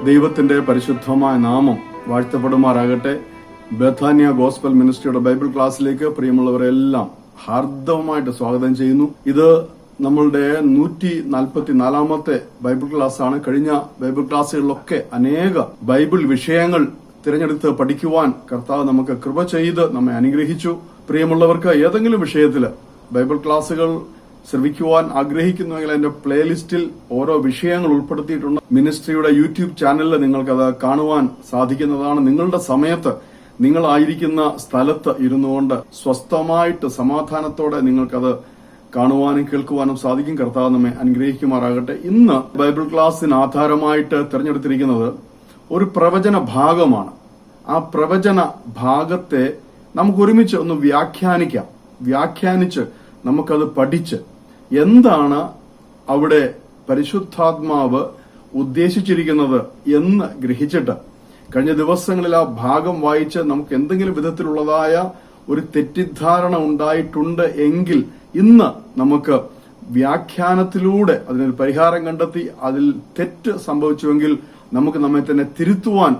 ദൈവത്തിന്റെ പരിശുദ്ധമായ നാമം വാഴ്ത്തപ്പെടുമാറാകട്ടെ. ബഥാനിയ ഗോസ്പൽ മിനിസ്ട്രിയുടെ ബൈബിൾ ക്ലാസ്സിലേക്ക് പ്രിയമുള്ളവരെല്ലാം ഹാർദവമായിട്ട് സ്വാഗതം ചെയ്യുന്നു. ഇത് നമ്മളുടെ 144 ബൈബിൾ ക്ലാസ് ആണ്. കഴിഞ്ഞ ബൈബിൾ ക്ലാസ്സുകളിലൊക്കെ അനേക ബൈബിൾ വിഷയങ്ങൾ തിരഞ്ഞെടുത്ത് പഠിക്കുവാൻ കർത്താവ് നമുക്ക് കൃപ ചെയ്ത് നമ്മെ അനുഗ്രഹിച്ചു. പ്രിയമുള്ളവർക്ക് ഏതെങ്കിലും വിഷയത്തില് ബൈബിൾ ക്ലാസ്സുകൾ ശ്രവിക്കുവാൻ ആഗ്രഹിക്കുന്നുവെങ്കിൽ അതിന്റെ പ്ലേലിസ്റ്റിൽ ഓരോ വിഷയങ്ങൾ ഉൾപ്പെടുത്തിയിട്ടുണ്ട്. മിനിസ്ട്രിയുടെ യൂട്യൂബ് ചാനലിൽ നിങ്ങൾക്കത് കാണുവാൻ സാധിക്കുന്നതാണ്. നിങ്ങളുടെ സമയത്ത് നിങ്ങളായിരിക്കുന്ന സ്ഥലത്ത് ഇരുന്നുകൊണ്ട് സ്വസ്ഥമായിട്ട് സമാധാനത്തോടെ നിങ്ങൾക്കത് കാണുവാനും കേൾക്കുവാനും സാധിക്കും. കർത്താവ് നമ്മെ അനുഗ്രഹിക്കുമാറാകട്ടെ. ഇന്ന് ബൈബിൾ ക്ലാസ്സിന് ആധാരമായിട്ട് തിരഞ്ഞെടുത്തിരിക്കുന്നത് ഒരു പ്രവചന ഭാഗമാണ്. ആ പ്രവചന ഭാഗത്തെ നമുക്ക് ഒരുമിച്ച് ഒന്ന് വ്യാഖ്യാനിച്ച് നമുക്കത് പഠിച്ച് എന്താണ് അവിടെ പരിശുദ്ധാത്മാവ് ഉദ്ദേശിച്ചിരിക്കുന്നത് എന്ന് ഗ്രഹിച്ചിട്ട് കഴിഞ്ഞ ദിവസങ്ങളിൽ ആ ഭാഗം വായിച്ച് നമുക്ക് എന്തെങ്കിലും വിധത്തിലുള്ളതായ ഒരു തെറ്റിദ്ധാരണ ഉണ്ടായിട്ടുണ്ട് എങ്കിൽ ഇന്ന് നമുക്ക് വ്യാഖ്യാനത്തിലൂടെ അതിനൊരു പരിഹാരം കണ്ടെത്തി അതിൽ തെറ്റ് സംഭവിച്ചുവെങ്കിൽ നമുക്ക് നമ്മെ തന്നെ തിരുത്തുവാൻ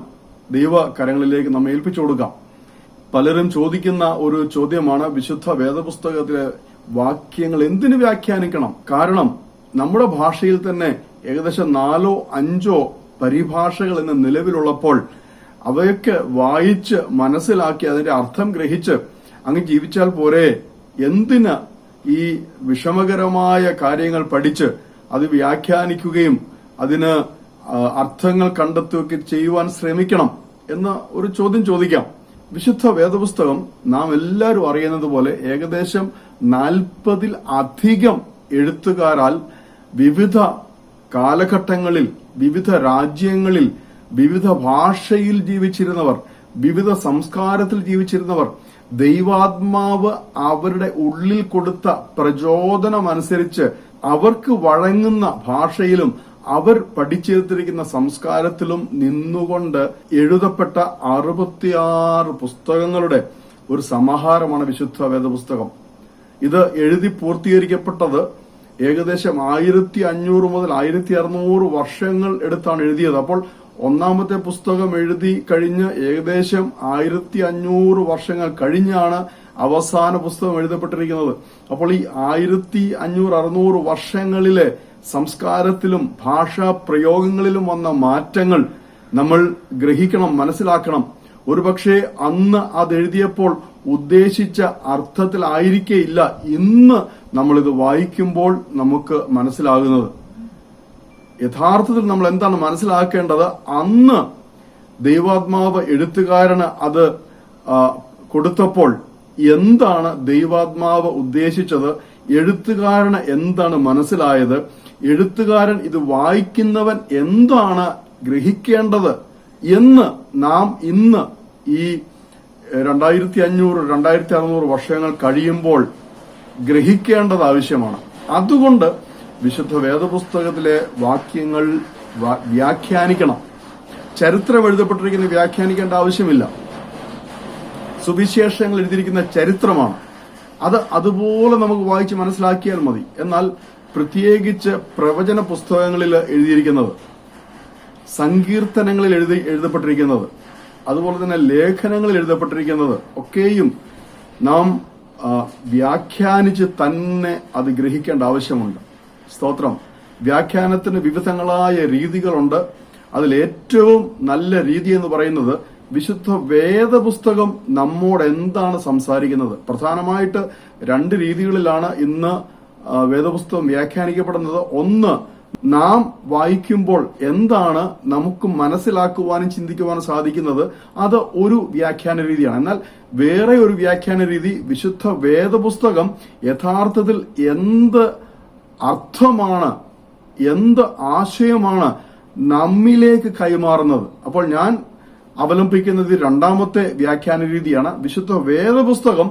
ദൈവകരങ്ങളിലേക്ക് നമ്മെ ഏൽപ്പിച്ചു കൊടുക്കാം. പലരും ചോദിക്കുന്ന ഒരു ചോദ്യമാണ്, വിശുദ്ധ വേദപുസ്തകത്തിലെ വാക്യങ്ങൾ എന്തിനു വ്യാഖ്യാനിക്കണം? കാരണം നമ്മുടെ ഭാഷയിൽ തന്നെ ഏകദേശം 4-5 പരിഭാഷകൾ ഇന്ന് നിലവിലുള്ളപ്പോൾ അവയൊക്കെ വായിച്ച് മനസ്സിലാക്കി അതിന്റെ അർത്ഥം ഗ്രഹിച്ച് അങ്ങ് ജീവിച്ചാൽ പോരെ? എന്തിന് ഈ വിഷമകരമായ കാര്യങ്ങൾ പഠിച്ച് അത് വ്യാഖ്യാനിക്കുകയും അതിന് അർത്ഥങ്ങൾ കണ്ടെത്തുകയൊക്കെ ചെയ്യുവാൻ ശ്രമിക്കണം എന്ന ഒരു ചോദ്യം ചോദിക്കാം. വിശുദ്ധ വേദപുസ്തകം നാം എല്ലാവരും അറിയുന്നത് പോലെ ഏകദേശം 40-ൽ അധികം എഴുത്തുകാരാൽ വിവിധ കാലഘട്ടങ്ങളിൽ, വിവിധ രാജ്യങ്ങളിൽ, വിവിധ ഭാഷയിൽ ജീവിച്ചിരുന്നവർ, വിവിധ സംസ്കാരത്തിൽ ജീവിച്ചിരുന്നവർ ദൈവാത്മാവ് അവരുടെ ഉള്ളിൽ കൊടുത്ത പ്രചോദനമനുസരിച്ച് അവർക്ക് വഴങ്ങുന്ന ഭാഷയിലും അവർ പഠിച്ചെടുത്തിരിക്കുന്ന സംസ്കാരത്തിലും നിന്നുകൊണ്ട് എഴുതപ്പെട്ട 66 പുസ്തകങ്ങളുടെ ഒരു സമാഹാരമാണ് വിശുദ്ധ വേദപുസ്തകം. ഇത് എഴുതി പൂർത്തീകരിക്കപ്പെട്ടത് ഏകദേശം 1500 മുതൽ 1600 വർഷങ്ങൾ എടുത്താണ് എഴുതിയത്. അപ്പോൾ ഒന്നാമത്തെ പുസ്തകം എഴുതി കഴിഞ്ഞ് ഏകദേശം 1500 വർഷങ്ങൾ കഴിഞ്ഞാണ് അവസാന പുസ്തകം എഴുതപ്പെട്ടിരിക്കുന്നത്. അപ്പോൾ ഈ 1500-600 വർഷങ്ങളിലെ സംസ്കാരത്തിലും ഭാഷാ പ്രയോഗങ്ങളിലും വന്ന മാറ്റങ്ങൾ നമ്മൾ ഗ്രഹിക്കണം, മനസ്സിലാക്കണം. ഒരുപക്ഷെ അന്ന് അത് എഴുതിയപ്പോൾ ഉദ്ദേശിച്ച അർത്ഥത്തിലായിരിക്കേയില്ല ഇന്ന് നമ്മളിത് വായിക്കുമ്പോൾ നമുക്ക് മനസ്സിലാകുന്നത്. യഥാർത്ഥത്തിൽ നമ്മൾ എന്താണ് മനസ്സിലാക്കേണ്ടത്? അന്ന് ദൈവാത്മാവ് എഴുത്തുകാരന് അത് കൊടുത്തപ്പോൾ എന്താണ് ദൈവാത്മാവ് ഉദ്ദേശിച്ചത്, എഴുത്തുകാരന് എന്താണ് മനസ്സിലായത്, എഴുത്തുകാരൻ ഇത് വായിക്കുന്നവൻ എന്താണ് ഗ്രഹിക്കേണ്ടത് എന്ന് നാം ഇന്ന് ഈ 2500-2600 വർഷങ്ങൾ കഴിയുമ്പോൾ ഗ്രഹിക്കേണ്ടത് ആവശ്യമാണ്. അതുകൊണ്ട് വിശുദ്ധ വേദപുസ്തകത്തിലെ വാക്യങ്ങൾ വ്യാഖ്യാനിക്കണം. ചരിത്രം എഴുതപ്പെട്ടിരിക്കുന്ന വ്യാഖ്യാനിക്കേണ്ട ആവശ്യമില്ല. സുവിശേഷങ്ങൾ എഴുതിയിരിക്കുന്ന ചരിത്രമാണ്. അത് അതുപോലെ നമുക്ക് വായിച്ച് മനസ്സിലാക്കിയാൽ മതി. എന്നാൽ പ്രത്യേകിച്ച് പ്രവചന പുസ്തകങ്ങളിൽ എഴുതിയിരിക്കുന്നത്, സങ്കീർത്തനങ്ങളിൽ എഴുതപ്പെട്ടിരിക്കുന്നത്, അതുപോലെ തന്നെ ലേഖനങ്ങളിൽ എഴുതപ്പെട്ടിരിക്കുന്നത് ഒക്കെയും നാം വ്യാഖ്യാനിച്ച് തന്നെ അത് ഗ്രഹിക്കേണ്ട ആവശ്യമുണ്ട്. സ്തോത്രം. വ്യാഖ്യാനത്തിന് വിവിധങ്ങളായ രീതികളുണ്ട്. അതിൽ ഏറ്റവും നല്ല രീതി എന്ന് പറയുന്നത് വിശുദ്ധ വേദപുസ്തകം നമ്മോട് എന്താണ് സംസാരിക്കുന്നത്. പ്രധാനമായിട്ട് 2 രീതികളിലാണ് ഇന്ന് വേദപുസ്തകം വ്യാഖ്യാനിക്കപ്പെടുന്നത്. ഒന്ന്, നാം വായിക്കുമ്പോൾ എന്താണ് നമുക്ക് മനസ്സിലാക്കുവാനും ചിന്തിക്കുവാനും സാധിക്കുന്നത്, അത് ഒരു വ്യാഖ്യാന രീതിയാണ്. എന്നാൽ വേറെ ഒരു വ്യാഖ്യാന രീതി, വിശുദ്ധ വേദപുസ്തകം യഥാർത്ഥത്തിൽ എന്ത് അർത്ഥമാണ്, എന്ത് ആശയമാണ് നമ്മിലേക്ക് കൈമാറുന്നത്. അപ്പോൾ ഞാൻ അവലംബിക്കുന്നത് 2ാമത്തെ വ്യാഖ്യാന രീതിയാണ്. വിശുദ്ധ വേദപുസ്തകം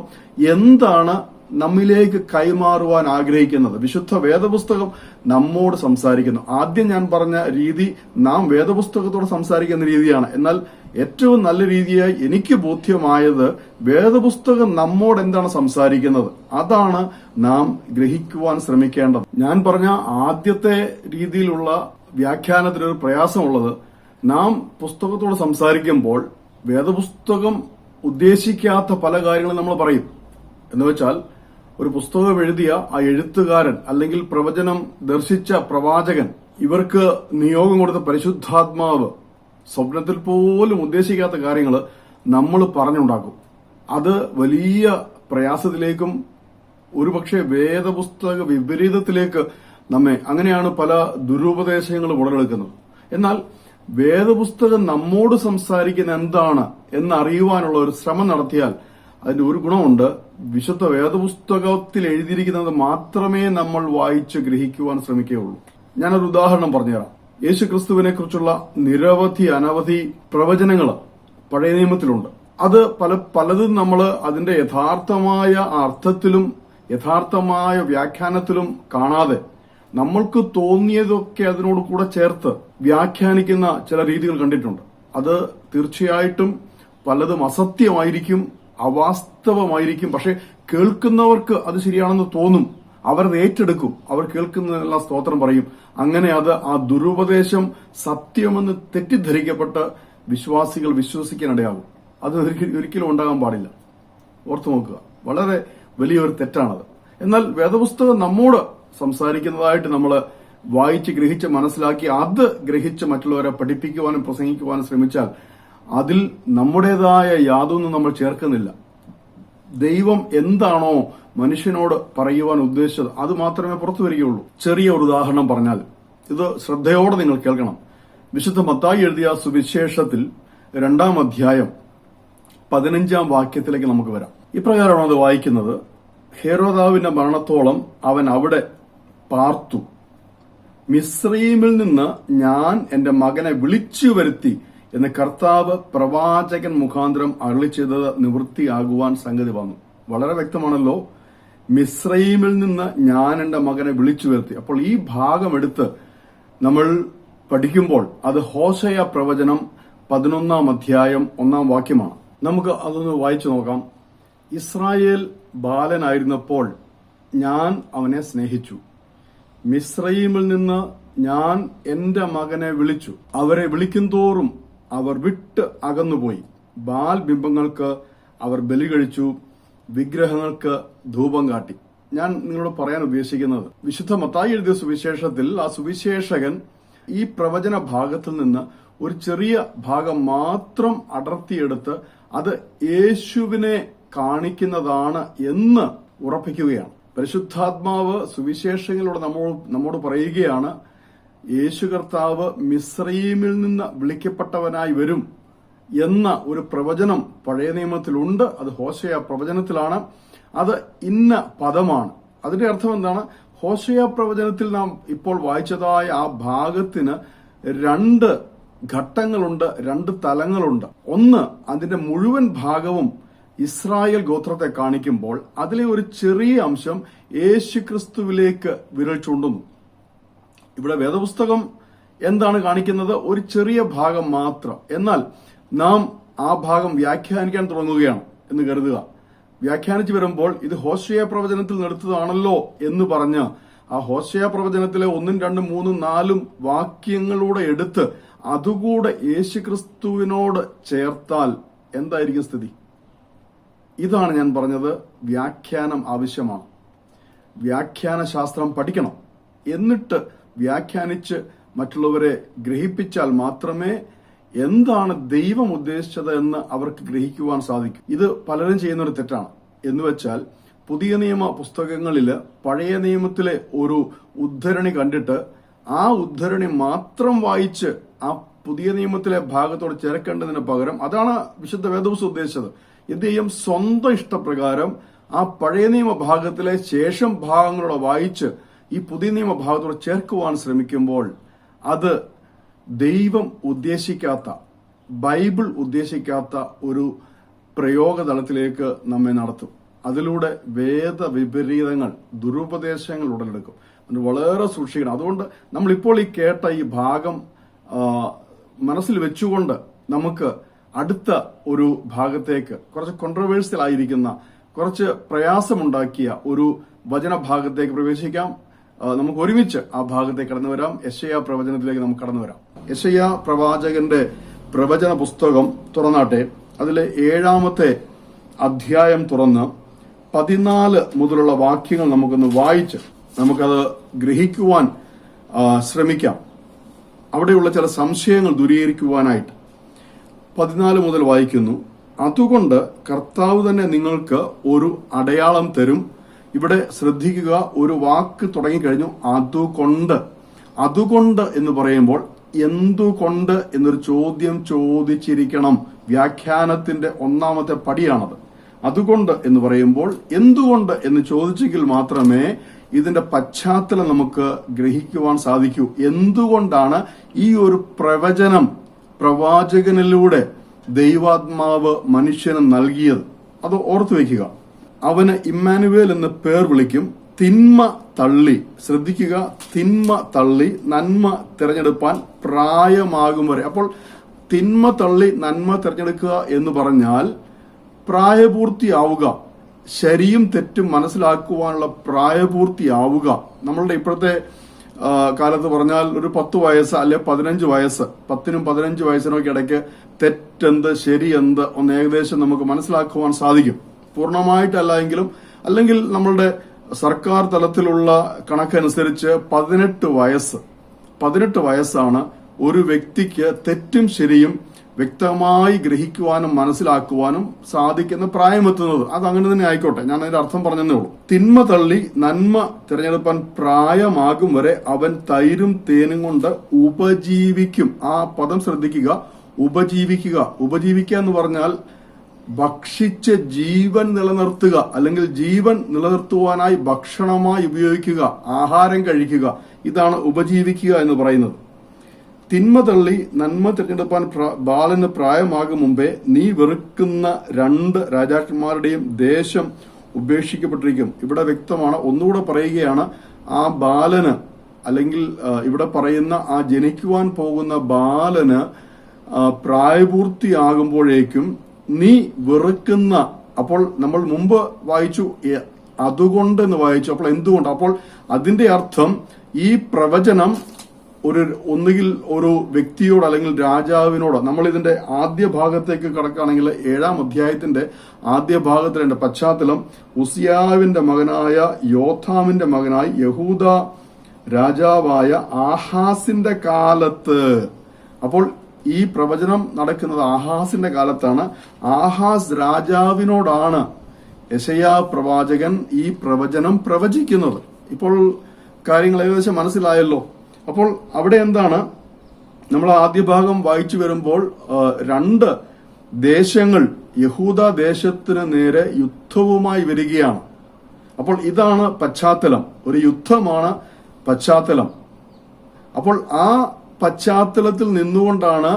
എന്താണ് നമ്മിലേക്ക് കൈമാറുവാൻ ആഗ്രഹിക്കുന്നത്. വിശുദ്ധ വേദപുസ്തകം നമ്മോട് സംസാരിക്കുന്നു. ആദ്യം ഞാൻ പറഞ്ഞ രീതി നാം വേദപുസ്തകത്തോട് സംസാരിക്കുന്ന രീതിയാണ്. എന്നാൽ ഏറ്റവും നല്ല രീതിയായി എനിക്ക് ബോധ്യമായത് വേദപുസ്തകം നമ്മോട് എന്താണ് സംസാരിക്കുന്നത്, അതാണ് നാം ഗ്രഹിക്കുവാൻ ശ്രമിക്കേണ്ടത്. ഞാൻ പറഞ്ഞ ആദ്യത്തെ രീതിയിലുള്ള വ്യാഖ്യാനത്തിനൊരു പ്രയാസമുള്ളത് നാം പുസ്തകത്തോട് സംസാരിക്കുമ്പോൾ വേദപുസ്തകം ഉദ്ദേശിക്കാത്ത പല കാര്യങ്ങളും നമ്മൾ പറയും. എന്ന് വെച്ചാൽ ഒരു പുസ്തകം എഴുതിയ ആ എഴുത്തുകാരൻ അല്ലെങ്കിൽ പ്രവചനം ദർശിച്ച പ്രവാചകൻ, ഇവർക്ക് നിയോഗം കൊടുത്ത പരിശുദ്ധാത്മാവ് സ്വപ്നത്തിൽ പോലും ഉദ്ദേശിക്കാത്ത കാര്യങ്ങൾ നമ്മൾ പറഞ്ഞുണ്ടാക്കും. അത് വലിയ പ്രയാസത്തിലേക്കും ഒരുപക്ഷെ വേദപുസ്തക വിപരീതത്തിലേക്ക് അങ്ങനെയാണ് പല ദുരുപദേശങ്ങളും ഉടലെടുക്കുന്നത്. എന്നാൽ വേദപുസ്തകം നമ്മോട് സംസാരിക്കുന്ന എന്താണ് എന്നറിയുവാനുള്ള ഒരു ശ്രമം നടത്തിയാൽ അതിന്റെ ഒരു ഗുണമുണ്ട്. വിശുദ്ധ വേദപുസ്തകത്തിൽ എഴുതിയിരിക്കുന്നത് മാത്രമേ നമ്മൾ വായിച്ച് ഗ്രഹിക്കുവാൻ ശ്രമിക്കുകയുള്ളൂ. ഞാനൊരു ഉദാഹരണം പറഞ്ഞുതരാം. യേശു ക്രിസ്തുവിനെ കുറിച്ചുള്ള അനവധി പ്രവചനങ്ങൾ പഴയ നിയമത്തിലുണ്ട്. അത് പലതും നമ്മൾ അതിന്റെ യഥാർത്ഥമായ അർത്ഥത്തിലും യഥാർത്ഥമായ വ്യാഖ്യാനത്തിലും കാണാതെ നമ്മൾക്ക് തോന്നിയതൊക്കെ അതിനോട് കൂടെ ചേർത്ത് വ്യാഖ്യാനിക്കുന്ന ചില രീതികൾ കണ്ടിട്ടുണ്ട്. അത് തീർച്ചയായിട്ടും പലതും അസത്യമായിരിക്കും, അവാസ്തവമായിരിക്കും. പക്ഷെ കേൾക്കുന്നവർക്ക് അത് ശരിയാണെന്ന് തോന്നും, അവരത് ഏറ്റെടുക്കും, അവർ കേൾക്കുന്നതിനെല്ലാം സ്തോത്രം പറയും. അങ്ങനെ ആ ദുരുപദേശം സത്യമെന്ന് തെറ്റിദ്ധരിക്കപ്പെട്ട് വിശ്വാസികൾ വിശ്വസിക്കാനിടയാകും. അത് ഒരിക്കലും ഉണ്ടാകാൻ പാടില്ല. ഓർത്തു നോക്കുക, വളരെ വലിയൊരു തെറ്റാണത്. എന്നാൽ വേദപുസ്തകം നമ്മോട് സംസാരിക്കുന്നതായിട്ട് നമ്മൾ വായിച്ച് ഗ്രഹിച്ച് മനസ്സിലാക്കി അത് ഗ്രഹിച്ച് മറ്റുള്ളവരെ പഠിപ്പിക്കുവാനും പ്രസംഗിക്കുവാനും ശ്രമിച്ചാൽ അതിൽ നമ്മുടേതായ യാതൊന്നും നമ്മൾ ചേർക്കുന്നില്ല. ദൈവം എന്താണോ മനുഷ്യനോട് പറയുവാൻ ഉദ്ദേശിച്ചത് അത് മാത്രമേ പുറത്തു വരികയുള്ളൂ. ചെറിയ ഒരു ഉദാഹരണം പറഞ്ഞാൽ, ഇത് ശ്രദ്ധയോടെ നിങ്ങൾ കേൾക്കണം. വിശുദ്ധ മത്തായി എഴുതിയ സുവിശേഷത്തിൽ 2-ാം അധ്യായം 15-ാം വാക്യത്തിലേക്ക് നമുക്ക് വരാം. ഇപ്രകാരമാണ് അത് വായിക്കുന്നത്: ഹെരോദാവിന്റെ മരണത്തോളം അവൻ അവിടെ പാർത്തു. മിസ്രയീമിൽ നിന്ന് ഞാൻ എന്റെ മകനെ വിളിച്ചു വരുത്തി എന്ന് കർത്താവ് പ്രവാചകൻ മുഖാന്തരം അരുളി ചെയ്തത് നിവൃത്തിയാകുവാൻ സംഗതി വന്നു. വളരെ വ്യക്തമാണല്ലോ. മിസ്രയീമിൽ നിന്ന് ഞാൻ എന്റെ മകനെ വിളിച്ചു വരുത്തി. അപ്പോൾ ഈ ഭാഗം എടുത്ത് നമ്മൾ പഠിക്കുമ്പോൾ അത് ഹോശയ പ്രവചനം 11-ാം അധ്യായം 1-ാം വാക്യമാണ്. നമുക്ക് അതൊന്ന് വായിച്ചു നോക്കാം. ഇസ്രായേൽ ബാലനായിരുന്നപ്പോൾ ഞാൻ അവനെ സ്നേഹിച്ചു. മിസ്രയീമിൽ നിന്ന് ഞാൻ എന്റെ മകനെ വിളിച്ചു. അവരെ വിളിക്കുന്തോറും അവർ വിട്ട് അകന്നുപോയി. ബാൽ ബിംബങ്ങൾക്ക് അവർ ബലി കഴിച്ചു, വിഗ്രഹങ്ങൾക്ക് ധൂപം കാട്ടി. ഞാൻ നിങ്ങളോട് പറയാൻ ഉദ്ദേശിക്കുന്നത്, വിശുദ്ധ മത്തായി എഴുതിയ സുവിശേഷത്തിൽ ആ സുവിശേഷകൻ ഈ പ്രവചന ഭാഗത്തിൽ നിന്ന് ഒരു ചെറിയ ഭാഗം മാത്രം അടർത്തിയെടുത്ത് അത് യേശുവിനെ കാണിക്കുന്നതാണ് എന്ന് ഉറപ്പിക്കുകയാണ്. പരിശുദ്ധാത്മാവ് സുവിശേഷങ്ങളോട് നമ്മോട് പറയുകയാണ്, യേശു കർത്താവ് മിസ്രയീമിൽ നിന്ന് വിളിക്കപ്പെട്ടവനായി വരും എന്ന ഒരു പ്രവചനം പഴയ നിയമത്തിലുണ്ട്. അത് ഹോശയ പ്രവചനത്തിലാണ്. അത് ഇന്ന പദമാണ്. അതിന്റെ അർത്ഥം എന്താണ്? ഹോശയ പ്രവചനത്തിൽ നാം ഇപ്പോൾ വായിച്ചതായ ആ ഭാഗത്തിന് 2 ഘട്ടങ്ങളുണ്ട്, 2 തലങ്ങളുണ്ട്. ഒന്ന്, അതിന്റെ മുഴുവൻ ഭാഗവും ഇസ്രായേൽ ഗോത്രത്തെ കാണിക്കുമ്പോൾ അതിലെ ഒരു ചെറിയ അംശം യേശുക്രിസ്തുവിലേക്ക് വിരൽ ചൂണ്ടുന്നു. ഇവിടെ വേദപുസ്തകം എന്താണ് കാണിക്കുന്നത്? ഒരു ചെറിയ ഭാഗം മാത്രം. എന്നാൽ നാം ആ ഭാഗം വ്യാഖ്യാനിക്കാൻ തുടങ്ങുകയാണ് എന്ന് കരുതുക. വ്യാഖ്യാനിച്ചു വരുമ്പോൾ ഇത് ഹോശയ പ്രവചനത്തിൽ നിർത്തതാണല്ലോ എന്ന് പറഞ്ഞ് ആ ഹോശയ പ്രവചനത്തിലെ 1, 2, 3, 4 വാക്യങ്ങളൂടെ എടുത്ത് അതുകൂടെ യേശുക്രിസ്തുവിനോട് ചേർത്താൽ എന്തായിരിക്കും സ്ഥിതി? ഇതാണ് ഞാൻ പറഞ്ഞത്. വ്യാഖ്യാനം ആവശ്യമാണ്. വ്യാഖ്യാന ശാസ്ത്രം പഠിക്കണം. എന്നിട്ട് വ്യാഖ്യാനിച്ച് മറ്റുള്ളവരെ ഗ്രഹിപ്പിച്ചാൽ മാത്രമേ എന്താണ് ദൈവം ഉദ്ദേശിച്ചത് എന്ന് അവർക്ക് ഗ്രഹിക്കുവാൻ സാധിക്കും. ഇത് പലരും ചെയ്യുന്നൊരു തെറ്റാണ്. എന്നുവെച്ചാൽ പുതിയ നിയമ പുസ്തകങ്ങളിൽ പഴയ നിയമത്തിലെ ഒരു ഉദ്ധരണി കണ്ടിട്ട് ആ ഉദ്ധരണി മാത്രം വായിച്ച് ആ പുതിയ നിയമത്തിലെ ഭാഗത്തോട് ചേർക്കേണ്ടതിന് പകരം, അതാണ് വിശുദ്ധ വേദപുസ്തകം ഉദ്ദേശിച്ചത്, എന്ത് ചെയ്യും? സ്വന്തം ഇഷ്ടപ്രകാരം ആ പഴയ നിയമ ഭാഗത്തിലെ ശേഷം ഭാഗങ്ങളോടെ വായിച്ച് ഈ പുതിയ നിയമ ഭാഗത്തോട് ചേർക്കുവാൻ ശ്രമിക്കുമ്പോൾ അത് ദൈവം ഉദ്ദേശിക്കാത്ത, ബൈബിൾ ഉദ്ദേശിക്കാത്ത ഒരു പ്രയോഗതലത്തിലേക്ക് നമ്മെ നടത്തും. അതിലൂടെ വേദവിപരീതങ്ങൾ, ദുരുപദേശങ്ങൾ ഉടലെടുക്കും. അത് വളരെ സൂക്ഷിക്കണം. അതുകൊണ്ട് നമ്മളിപ്പോൾ ഈ കേട്ട ഈ ഭാഗം മനസ്സിൽ വെച്ചുകൊണ്ട് നമുക്ക് അടുത്ത ഒരു ഭാഗത്തേക്ക്, കുറച്ച് കോൺട്രവേഴ്സ്യൽ ആയിരിക്കുന്ന, കുറച്ച് പ്രയാസമുണ്ടാക്കിയ ഒരു വചനഭാഗത്തേക്ക് പ്രവേശിക്കാം. നമുക്ക് ഒരുമിച്ച് ആ ഭാഗത്തേക്ക് കടന്നു വരാം. യെശയ്യാ പ്രവചനത്തിലേക്ക് നമുക്ക് കടന്നു വരാം. യെശയ്യാ പ്രവാചകന്റെ പ്രവചന പുസ്തകം തുറന്നാട്ടെ. അതിലെ 7-ാമത്തെ അധ്യായം തുറന്ന് 14 മുതലുള്ള വാക്യങ്ങൾ നമുക്കൊന്ന് വായിച്ച് നമുക്കത് ഗ്രഹിക്കുവാൻ ശ്രമിക്കാം. അവിടെയുള്ള ചില സംശയങ്ങൾ ദൂരീകരിക്കുവാനായിട്ട് 14 മുതൽ വായിക്കുന്നു. അതുകൊണ്ട് കർത്താവ് തന്നെ നിങ്ങൾക്ക് ഒരു അടയാളം തരും. ഇവിടെ ശ്രദ്ധിക്കുക, ഒരു വാക്ക് തുടങ്ങിക്കഴിഞ്ഞു, അതുകൊണ്ട് എന്ന് പറയുമ്പോൾ എന്തുകൊണ്ട് എന്നൊരു ചോദ്യം ചോദിച്ചിരിക്കണം. വ്യാഖ്യാനത്തിന്റെ 1-ാമത്തെ പടിയാണത്. അതുകൊണ്ട് എന്ന് പറയുമ്പോൾ എന്തുകൊണ്ട് എന്ന് ചോദിച്ചെങ്കിൽ മാത്രമേ ഇതിന്റെ പശ്ചാത്തലം നമുക്ക് ഗ്രഹിക്കുവാൻ സാധിക്കൂ. എന്തുകൊണ്ടാണ് ഈ ഒരു പ്രവചനം പ്രവാചകനിലൂടെ ദൈവാത്മാവ് മനുഷ്യന് നൽകിയത്? അത് ഓർത്തു വയ്ക്കുക. അവന് ഇമ്മാനുവേൽ എന്ന് പേർ വിളിക്കും. തിന്മ തള്ളി, ശ്രദ്ധിക്കുക, തിന്മ തള്ളി നന്മ തിരഞ്ഞെടുപ്പാൻ പ്രായമാകും വരെ. അപ്പോൾ തിന്മ തള്ളി നന്മ തിരഞ്ഞെടുക്കുക എന്ന് പറഞ്ഞാൽ പ്രായപൂർത്തിയാവുക, ശരിയും തെറ്റും മനസ്സിലാക്കുവാനുള്ള പ്രായപൂർത്തിയാവുക. നമ്മളുടെ ഇപ്പോഴത്തെ കാലത്ത് പറഞ്ഞാൽ ഒരു 10 വയസ്സ് അല്ലെ 15 വയസ്സ്, 10നും 15 വയസ്സിനൊക്കെ ഇടയ്ക്ക് തെറ്റെന്ത് ശരി എന്ത് ഒന്ന് ഏകദേശം നമുക്ക് മനസ്സിലാക്കുവാൻ സാധിക്കും. പൂർണ്ണമായിട്ടല്ല എങ്കിലും, അല്ലെങ്കിൽ നമ്മളുടെ സർക്കാർ തലത്തിലുള്ള കണക്കനുസരിച്ച് 18 വയസ്സാണ് ഒരു വ്യക്തിക്ക് തെറ്റും ശരിയും വ്യക്തമായി ഗ്രഹിക്കുവാനും മനസ്സിലാക്കുവാനും സാധിക്കുന്ന പ്രായമെത്തുന്നത്. അത് അങ്ങനെ തന്നെ ആയിക്കോട്ടെ, ഞാൻ അതിന്റെ അർത്ഥം പറഞ്ഞതേ ഉള്ളൂ. തിന്മ തള്ളി നന്മ തിരഞ്ഞെടുപ്പാൻ പ്രായമാകും വരെ അവൻ തൈരും തേനും കൊണ്ട് ഉപജീവിക്കും. ആ പദം ശ്രദ്ധിക്കുക, ഉപജീവിക്കുക എന്ന് പറഞ്ഞാൽ ഭക്ഷിച്ച് ജീവൻ നിലനിർത്തുക, അല്ലെങ്കിൽ ജീവൻ നിലനിർത്തുവാനായി ഭക്ഷണമായി ഉപയോഗിക്കുക, ആഹാരം കഴിക്കുക. ഇതാണ് ഉപജീവിക്കുക എന്ന് പറയുന്നത്. തിന്മ തള്ളി നന്മ തിരഞ്ഞെടുപ്പാൻ ബാലന് പ്രായമാകും മുമ്പേ നീ വെറുക്കുന്ന 2 രാജാക്കന്മാരുടെയും ദേശം ഉപേക്ഷിക്കപ്പെട്ടിരിക്കും. ഇവിടെ വ്യക്തമാണ്, ഒന്നുകൂടെ പറയുകയാണ്, ആ ബാലന്, അല്ലെങ്കിൽ ഇവിടെ പറയുന്ന ആ ജനിക്കുവാൻ പോകുന്ന ബാലന് പ്രായപൂർത്തിയാകുമ്പോഴേക്കും നീ വെറുക്കുന്ന, അപ്പോൾ നമ്മൾ മുമ്പ് വായിച്ചു അതുകൊണ്ട് എന്ന് വായിച്ചു. അപ്പോൾ എന്തുകൊണ്ട്? അപ്പോൾ അതിന്റെ അർത്ഥം ഈ പ്രവചനം ഒന്നുകിൽ ഒരു വ്യക്തിയോട് അല്ലെങ്കിൽ രാജാവിനോട്. നമ്മൾ ഇതിന്റെ ആദ്യ ഭാഗത്തേക്ക് കടക്കുകയാണെങ്കിൽ 7-ാം അധ്യായത്തിന്റെ ആദ്യ ഭാഗത്തിന്റെ പശ്ചാത്തലം ഉസിയാവിന്റെ മകനായ യോഥാമിന്റെ മകനായി യഹൂദ രാജാവായ ആഹാസിന്റെ കാലത്ത്. അപ്പോൾ ഈ പ്രവചനം നടക്കുന്നത് ആഹാസിന്റെ കാലത്താണ്. ആഹാസ് രാജാവിനോടാണ് യെശയ്യാ പ്രവാചകൻ ഈ പ്രവചനം പ്രവചിക്കുന്നത്. ഇപ്പോൾ കാര്യങ്ങൾ ഏകദേശം മനസ്സിലായല്ലോ. അപ്പോൾ അവിടെ എന്താണ്, നമ്മൾ ആദ്യ ഭാഗം വായിച്ചു വരുമ്പോൾ 2 ദേശങ്ങൾ യഹൂദ ദേശത്തിന് നേരെ യുദ്ധവുമായി വരികയാണ്. അപ്പോൾ ഇതാണ് പശ്ചാത്തലം, ഒരു യുദ്ധമാണ് പശ്ചാത്തലം. അപ്പോൾ ആ പശ്ചാത്തലത്തിൽ നിന്നുകൊണ്ടാണ്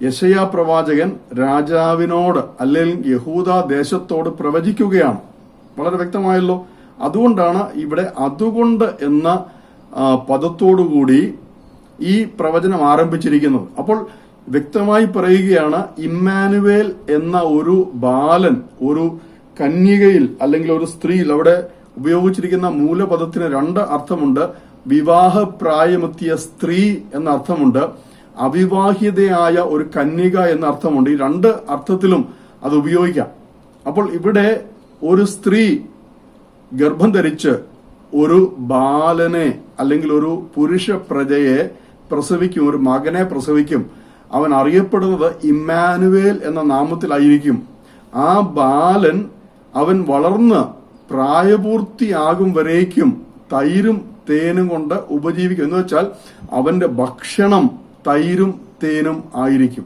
യെശയ്യാ പ്രവാചകൻ രാജാവിനോട് അല്ലെങ്കിൽ യഹൂദ ദേശത്തോട് പ്രവചിക്കുകയാണ്. വളരെ വ്യക്തമായല്ലോ. അതുകൊണ്ടാണ് ഇവിടെ അതുകൊണ്ട് എന്ന പദത്തോടുകൂടി ഈ പ്രവചനം ആരംഭിച്ചിരിക്കുന്നത്. അപ്പോൾ വ്യക്തമായി പറയുകയാണ്, ഇമ്മാനുവേൽ എന്ന ഒരു ബാലൻ, ഒരു കന്യകയിൽ അല്ലെങ്കിൽ ഒരു സ്ത്രീയിൽ, അവിടെ ഉപയോഗിച്ചിരിക്കുന്ന മൂലപദത്തിന് 2 അർത്ഥമുണ്ട്. വിവാഹപ്രായമെത്തിയ സ്ത്രീ എന്ന അർത്ഥമുണ്ട്, അവിവാഹിതയായ ഒരു കന്യക എന്ന അർത്ഥമുണ്ട്. ഈ 2 അർത്ഥത്തിലും അത് ഉപയോഗിക്കാം. അപ്പോൾ ഇവിടെ ഒരു സ്ത്രീ ഗർഭം ധരിച്ച് ഒരു ബാലനെ അല്ലെങ്കിൽ ഒരു പുരുഷ പ്രജയെ പ്രസവിക്കും, ഒരു മകനെ പ്രസവിക്കും. അവൻ അറിയപ്പെടുന്നത് ഇമ്മാനുവേൽ എന്ന നാമത്തിലായിരിക്കും. ആ ബാലൻ അവൻ വളർന്ന് പ്രായപൂർത്തിയാകും വരേക്കും തൈരും തേനും കൊണ്ട് ഉപജീവിക്കും. എന്ന് വെച്ചാൽ അവന്റെ ഭക്ഷണം തൈരും തേനും ആയിരിക്കും.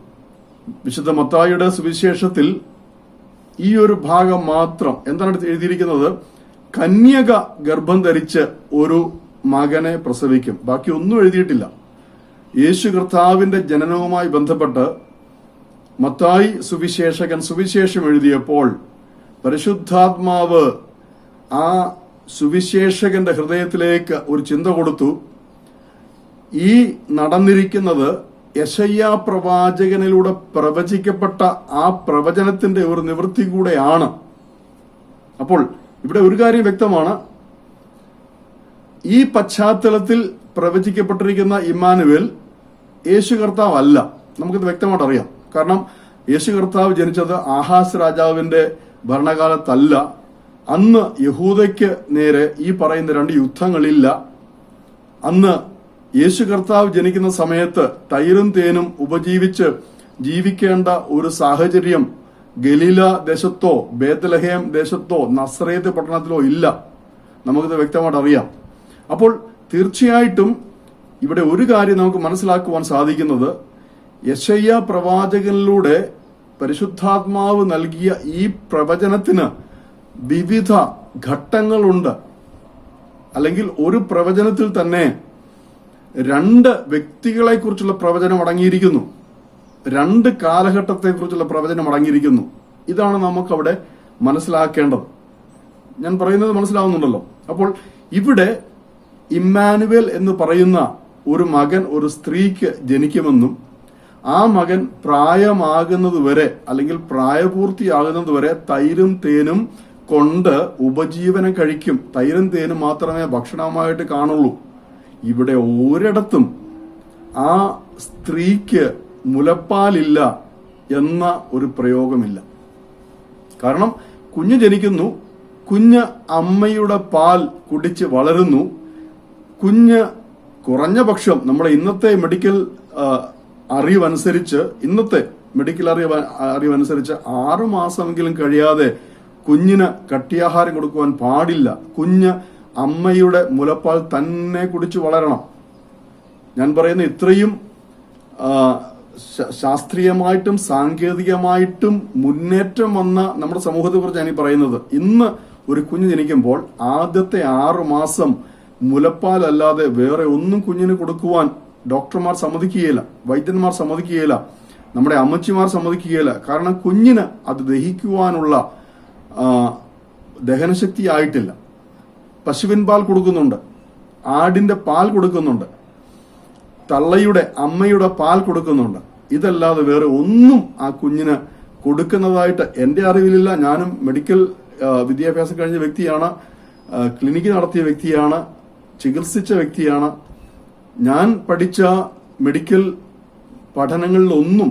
വിശുദ്ധ മത്തായിയുടെ സുവിശേഷത്തിൽ ഈ ഒരു ഭാഗം മാത്രം എന്താണ് എഴുതിയിരിക്കുന്നത്? കന്യക ഗർഭം ധരിച്ച് ഒരു മകനെ പ്രസവിക്കും. ബാക്കി ഒന്നും എഴുതിയിട്ടില്ല. യേശു കർത്താവിന്റെ ജനനവുമായി ബന്ധപ്പെട്ട് മത്തായി സുവിശേഷകൻ സുവിശേഷം എഴുതിയപ്പോൾ പരിശുദ്ധാത്മാവ് ആ സുവിശേഷകന്റെ ഹൃദയത്തിലേക്ക് ഒരു ചിന്ത കൊടുത്തു. ഈ നടന്നിരിക്കുന്നത് യെശയ്യാ പ്രവാചകനിലൂടെ പ്രവചിക്കപ്പെട്ട ആ പ്രവചനത്തിന്റെ ഒരു നിവൃത്തി കൂടെയാണ്. അപ്പോൾ ഇവിടെ ഒരു കാര്യം വ്യക്തമാണ്, ഈ പശ്ചാത്തലത്തിൽ പ്രവചിക്കപ്പെട്ടിരിക്കുന്ന ഇമ്മാനുവേൽ യേശു കർത്താവ് അല്ല. നമുക്കിത് വ്യക്തമായിട്ട് അറിയാം. കാരണം യേശു കർത്താവ് ജനിച്ചത് ആഹാസ് രാജാവിന്റെ ഭരണകാലത്തല്ല. അന്ന് യഹൂദയ്ക്ക് നേരെ ഈ പറയുന്ന 2 യുദ്ധങ്ങളില്ല. അന്ന് യേശു കർത്താവ് ജനിക്കുന്ന സമയത്ത് തൈരും തേനും ഉപജീവിച്ച് ജീവിക്കേണ്ട ഒരു സാഹചര്യം ഗലീല ദേശത്തോ ബേത്ലഹേം ദേശത്തോ നസ്രേത്ത് പട്ടണത്തിലോ ഇല്ല. നമുക്കിത് വ്യക്തമായിട്ട് അറിയാം. അപ്പോൾ തീർച്ചയായിട്ടും ഇവിടെ ഒരു കാര്യം നമുക്ക് മനസ്സിലാക്കുവാൻ സാധിക്കുന്നത്, യെശയ്യാ പ്രവാചകനിലൂടെ പരിശുദ്ധാത്മാവ് നൽകിയ ഈ പ്രവചനത്തിന് വിവിധ ഘട്ടങ്ങളുണ്ട്. അല്ലെങ്കിൽ ഒരു പ്രവചനത്തിൽ തന്നെ 2 വ്യക്തികളെ കുറിച്ചുള്ള പ്രവചനം അടങ്ങിയിരിക്കുന്നു, 2 കാലഘട്ടത്തെക്കുറിച്ചുള്ള പ്രവചനം അടങ്ങിയിരിക്കുന്നു. ഇതാണ് നമുക്കവിടെ മനസ്സിലാക്കേണ്ടത്. ഞാൻ പറയുന്നത് മനസ്സിലാവുന്നുണ്ടല്ലോ. അപ്പോൾ ഇവിടെ ഇമ്മാനുവേൽ എന്ന് പറയുന്ന ഒരു മകൻ ഒരു സ്ത്രീക്ക് ജനിക്കുമെന്നും ആ മകൻ പ്രായമാകുന്നത് വരെ അല്ലെങ്കിൽ പ്രായപൂർത്തിയാകുന്നത് വരെ തൈരും തേനും കൊണ്ട് ഉപജീവനം കഴിക്കും. തൈരും തേനും മാത്രമേ ഭക്ഷണമായിട്ട് കാണുള്ളൂ. ഇവിടെ ഒരിടത്തും ആ സ്ത്രീക്ക് മുലപ്പാലില്ല എന്ന ഒരു പ്രയോഗമില്ല. കാരണം കുഞ്ഞ് ജനിക്കുന്നു, കുഞ്ഞ് അമ്മയുടെ പാൽ കുടിച്ച് വളരുന്നു. കുഞ്ഞ് കുറഞ്ഞ പക്ഷം നമ്മുടെ ഇന്നത്തെ മെഡിക്കൽ അറിവനുസരിച്ച് 6 മാസമെങ്കിലും കഴിയാതെ കുഞ്ഞിന് കട്ടിയാഹാരം കൊടുക്കുവാൻ പാടില്ല. കുഞ്ഞ് അമ്മയുടെ മുലപ്പാൽ തന്നെ കുടിച്ചു വളരണം. ഞാൻ പറയുന്ന ഇത്രയും ശാസ്ത്രീയമായിട്ടും സാങ്കേതികമായിട്ടും മുന്നേറ്റം വന്ന നമ്മുടെ സമൂഹത്തെ കുറിച്ചാണ് ഈ പറയുന്നത്. ഇന്ന് ഒരു കുഞ്ഞ് ജനിക്കുമ്പോൾ ആദ്യത്തെ 6 മാസം മുലപ്പാലല്ലാതെ വേറെ ഒന്നും കുഞ്ഞിന് കൊടുക്കുവാൻ ഡോക്ടർമാർ സമ്മതിക്കുകയില്ല, വൈദ്യന്മാർ സമ്മതിക്കുകയില്ല, നമ്മുടെ അമ്മച്ചിമാർ സമ്മതിക്കുകയില്ല. കാരണം കുഞ്ഞിന് അത് ദഹിക്കുവാനുള്ള ദഹനശക്തി ആയിട്ടില്ല. പശുവിൻ പാൽ കൊടുക്കുന്നുണ്ട്, ആടിന്റെ പാൽ കൊടുക്കുന്നുണ്ട്, തള്ളയുടെ അമ്മയുടെ പാൽ കൊടുക്കുന്നുണ്ട്. ഇതല്ലാതെ വേറെ ഒന്നും ആ കുഞ്ഞിന് കൊടുക്കുന്നതായിട്ട് എന്റെ അറിവിലില്ല. ഞാനും മെഡിക്കൽ വിദ്യാഭ്യാസം കഴിഞ്ഞ വ്യക്തിയാണ്, ക്ലിനിക്ക് നടത്തിയ വ്യക്തിയാണ്, ചികിത്സിച്ച വ്യക്തിയാണ്. ഞാൻ പഠിച്ച മെഡിക്കൽ പഠനങ്ങളിലൊന്നും